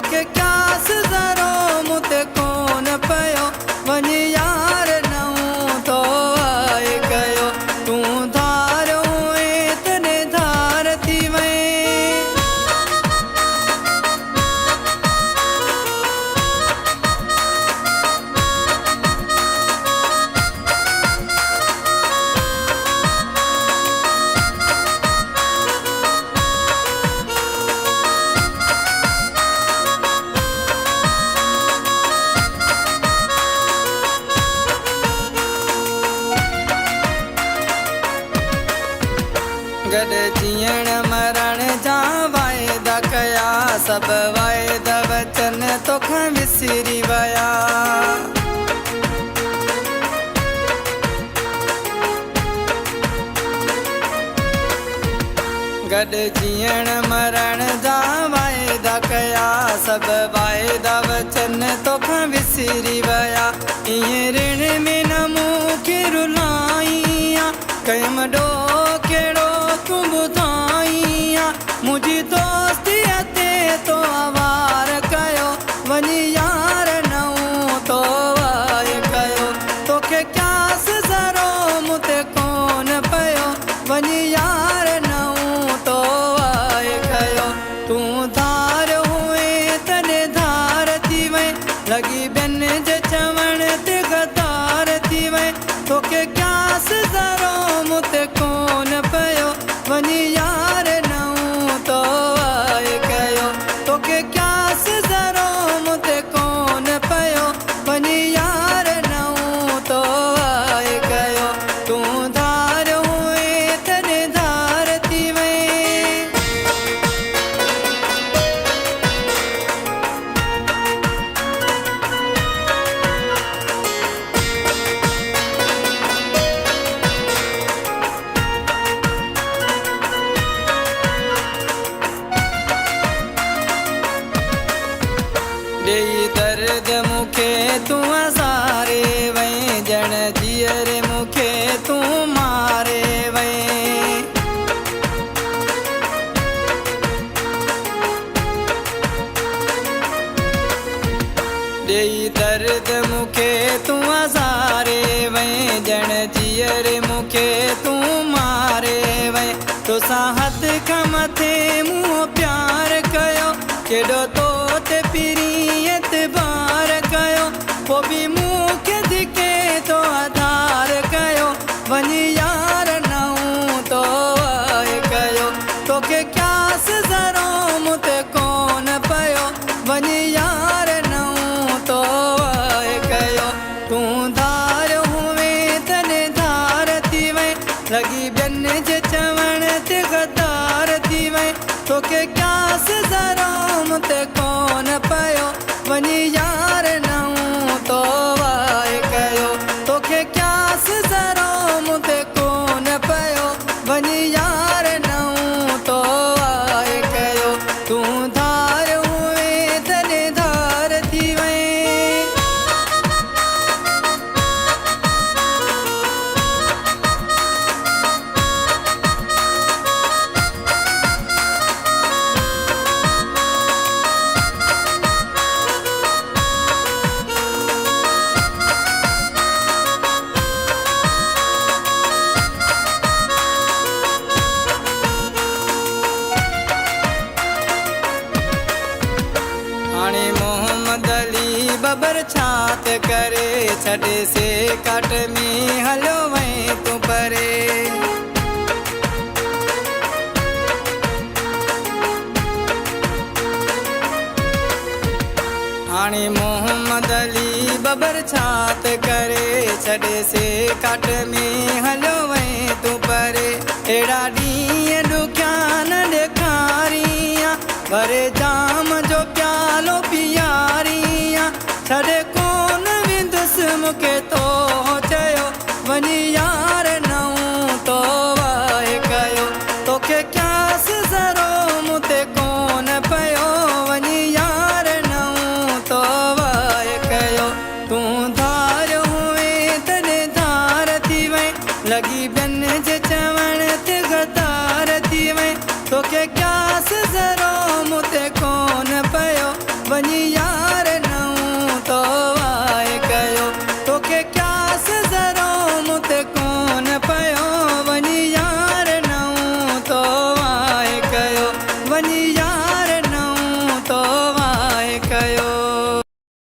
तोखे क्यास ज़रो मुते कोन पयो वञी यार नऊं तो आए कयो तूं धारियो तने धार थी वई गॾु जीअण मरण जा वाइदा कया सभु वाइदा वचन तोखां विसरी विया गॾु जीअण मरण जा वाइदा कया सभु वाइदा वचन तोखां विसरी विया ईअं ऋण में न मूंखे रुलाई कयमि ॾो कहिड़ो तूं ॿुधाई मुंहिंजी दोस्तीअ ते तो आवार कयो वञी यार नऊं तो आए कयो तोखे क्यास ज़रो मुते कोन पयो वञी यार नऊं तो आए कयो तूं धारियो तने धार थी वई लॻी ॿियनि जे चवण ते गदार थी वई तोखे क्यास ज़रो मुते कोन पयो वञी यार नऊं तो आए कयो तोखे क्यास ज़रो मुते कोन पयो वञी यार नऊं तो आए कयो तूं धारियो तने धार थी वई ॾेई दर्द मूंखे तूं हज़ारे वई ॼण जीअर मूंखे तूं मारे वई ॾेई दर्द मूंखे तूं हज़ारे वई ॼण जीअर मूंखे तूं मारे वई तोसां हद खां मथे मूं प्यार कयो केॾो तो ते पिरी एतबार कयो पोइ बि मूंखे धिके तो आधार कयो वञी यार नऊं तो आए कयो तोखे क्यास ज़रो मुते कोन पयो वञी यार नऊं तो आए कयो तूं धारियो तने धार थी वई लॻी ॿियनि जे चवण ते गदार थी वई तोखे क्यास ज़रो मुते कोन पयो वञी यार नऊं तो आए कयो तोखे क्यास ज़रो मुते कोन पयो वञी यार नऊं तो आए कयो तूं धारियो तने धार थी वई हाणे मोहम्मद अली बबर छात करे छॾे से काट में हलियो वई तूं परे हाणे मोहम्मद अली बबर छात करे छॾे से काट में हलियो वई तूं परे अहिड़ा ॾींहं ॾुखिया न ॾेखारियां भरे जाम जो प्यालो पीआरियां छॾे कोन वेंदुसि मूंखे तो चयो वञी यार नऊं तो आए कयो तोखे क्यास ज़रो मुते कोन पयो वञी यार नऊं तो आए कयो तूं धारियो तने धार थी वई लॻी ॿियनि जे चवण ते गदार थी वई तोखे क्यास ज़रो मुते कोन वञी यार नऊं तो वाए कयो तोखे क्यास ज़रो मूं ते कोन पियो वञी यार नऊं तो वाए कयो वञी